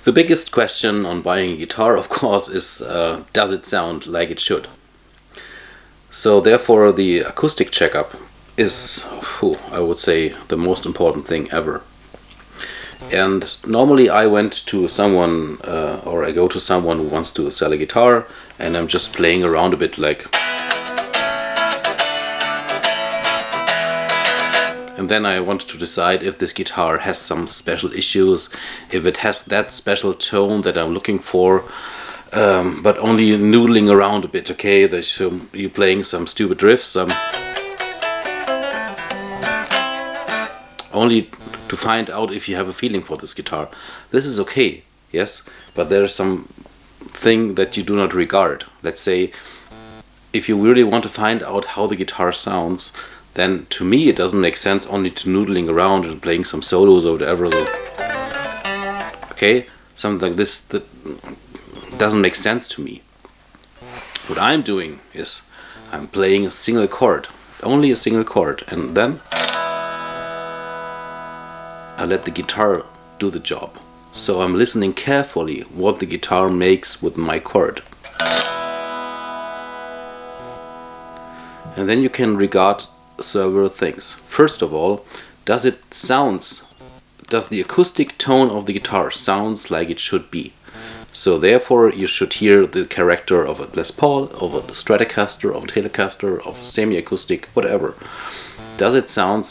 The biggest question on buying a guitar, of course, is does it sound like it should? So therefore the acoustic checkup is, I would say, the most important thing ever. And normally I went to someone, or I go to someone who wants to sell a guitar, and I'm just playing around a bit like... And then I want to decide if this guitar has some special issues, if it has that special tone that I'm looking for, but only noodling around a bit, okay? So you're playing some stupid riffs, only to find out if you have a feeling for this guitar. This is okay, yes, but there's some thing that you do not regard. Let's say, if you really want to find out how the guitar sounds, then to me it doesn't make sense only to noodling around and playing some solos or whatever. Okay, something like this that doesn't make sense to me. What I'm doing is I'm playing a single chord, only a single chord, and then I let the guitar do the job. So I'm listening carefully what the guitar makes with my chord. And then you can regard several things. First of all, does the acoustic tone of the guitar sounds like it should be? So therefore you should hear the character of a Les Paul, of a Stratocaster, of a Telecaster, of a semi-acoustic, whatever. Does it sound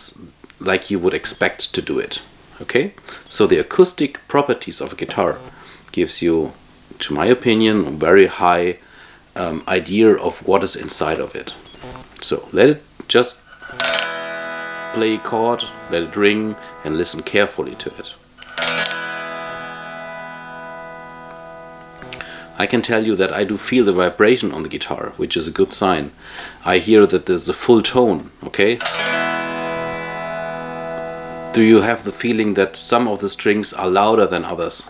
like you would expect to do it? Okay? So the acoustic properties of a guitar gives you, to my opinion, a very high idea of what is inside of it. So let it just play a chord, let it ring, and listen carefully to it. I can tell you that I do feel the vibration on the guitar, which is a good sign. I hear that there's a full tone, okay? Do you have the feeling that some of the strings are louder than others?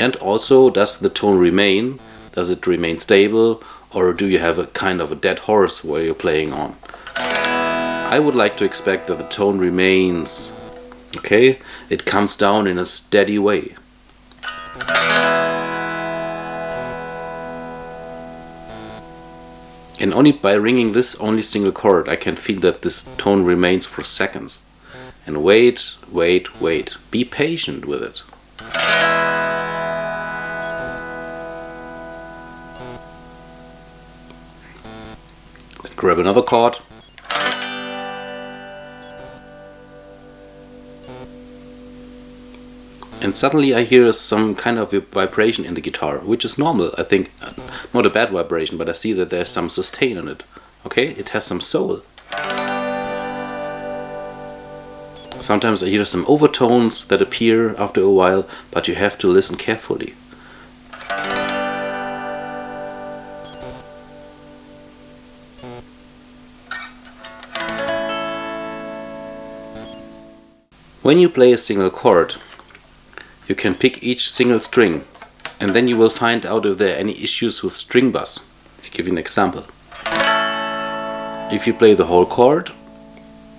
And also, does the tone remain? Does it remain stable? Or do you have a kind of a dead horse where you're playing on? I would like to expect that the tone remains, okay? It comes down in a steady way. And only by ringing this only single chord I can feel that this tone remains for seconds. And wait, wait, wait. Be patient with it. Grab another chord. And suddenly I hear some kind of vibration in the guitar, which is normal, I think. Not a bad vibration, but I see that there's some sustain in it. Okay, it has some soul. Sometimes I hear some overtones that appear after a while, but you have to listen carefully. When you play a single chord, you can pick each single string, and then you will find out if there are any issues with string bass. I'll give you an example. If you play the whole chord,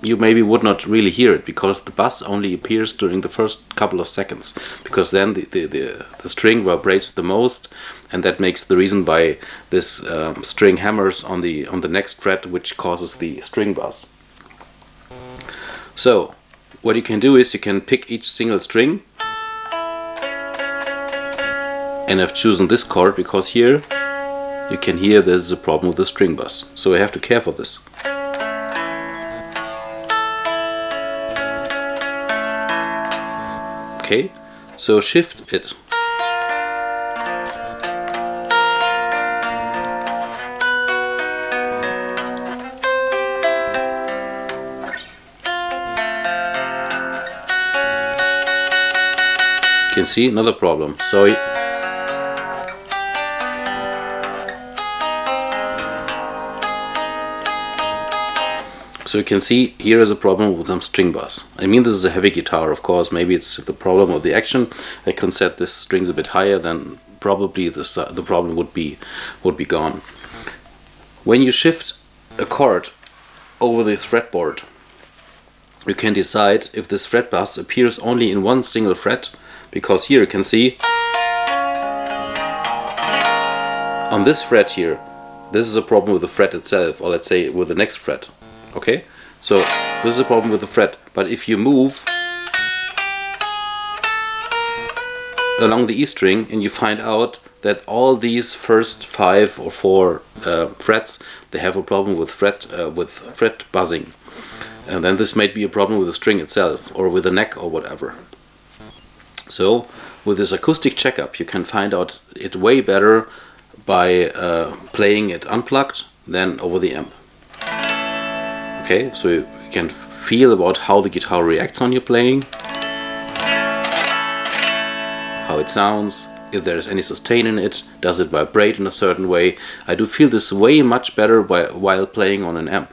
you maybe would not really hear it, because the bass only appears during the first couple of seconds, because then the string vibrates the most, and that makes the reason why this string hammers on the next fret, which causes the string bass. So what you can do is you can pick each single string, and I've chosen this chord because here you can hear there's a problem with the string bass, so I have to care for this. Okay, so shift it. You can see another problem. So you can see here is a problem with some string bass. I mean, this is a heavy guitar, of course. Maybe it's the problem of the action. I can set this strings a bit higher, then probably the problem would be gone. When you shift a chord over the fretboard, you can decide if this fret buzz appears only in one single fret, because here you can see on this fret here, this is a problem with the fret itself, or let's say with the next fret. Okay, so this is a problem with the fret, but if you move along the E string and you find out that all these first 5 or 4 frets, they have a problem with fret buzzing, and then this might be a problem with the string itself or with the neck or whatever. So with this acoustic checkup you can find out it way better by playing it unplugged than over the amp. Okay, so you can feel about how the guitar reacts on your playing, how it sounds, if there is any sustain in it, does it vibrate in a certain way. I do feel this way much better while playing on an amp.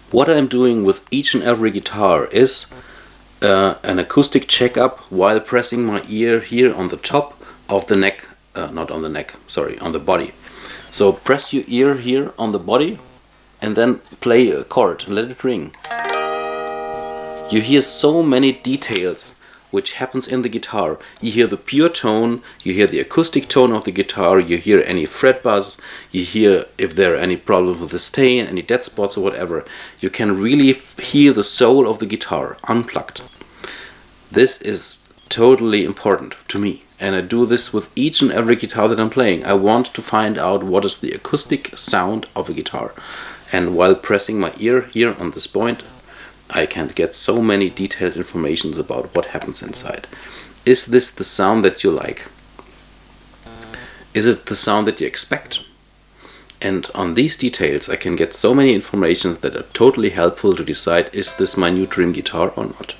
What I'm doing with each and every guitar is an acoustic checkup while pressing my ear here on the top of the neck, not on the neck, sorry, on the body. So press your ear here on the body and then play a chord, let it ring. You hear so many details which happens in the guitar. You hear the pure tone, you hear the acoustic tone of the guitar, you hear any fret buzz, you hear if there are any problems with the stain, any dead spots or whatever. You can really hear the soul of the guitar unplugged. This is totally important to me, and I do this with each and every guitar that I'm playing. I want to find out what is the acoustic sound of a guitar, and while pressing my ear here on this point, I can get so many detailed informations about what happens inside. Is this the sound that you like? Is it the sound that you expect? And on these details I can get so many informations that are totally helpful to decide, is this my new dream guitar or not?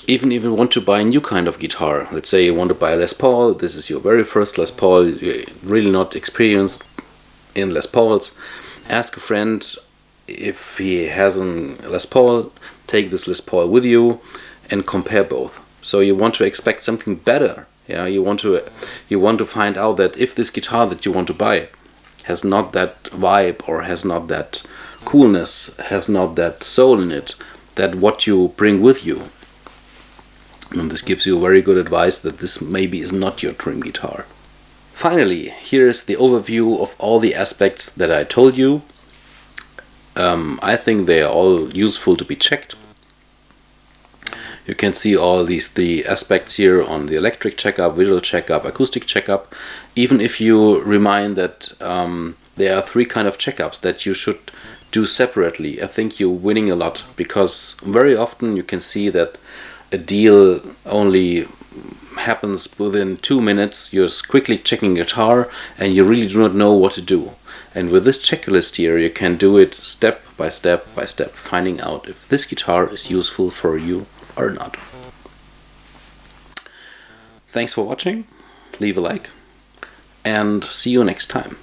Even if you want to buy a new kind of guitar, let's say you want to buy a Les Paul, this is your very first Les Paul, you're really not experienced in Les Pauls, ask a friend if he has a Les Paul, take this Les Paul with you and compare both. So you want to expect something better, yeah. You want to find out that if this guitar that you want to buy has not that vibe, or has not that coolness, has not that soul in it, that what you bring with you. And this gives you very good advice that this maybe is not your dream guitar. Finally, here is the overview of all the aspects that I told you. I think they are all useful to be checked. You can see all these 3 aspects here on the electric checkup, visual checkup, acoustic checkup. Even if you remind that there are 3 kind of checkups that you should do separately, I think you're winning a lot, because very often you can see that a deal only happens within 2 minutes. You're quickly checking guitar and you really do not know what to do. And with this checklist here you can do it step by step by step, finding out if this guitar is useful for you or not. Thanks for watching, leave a like, and see you next time.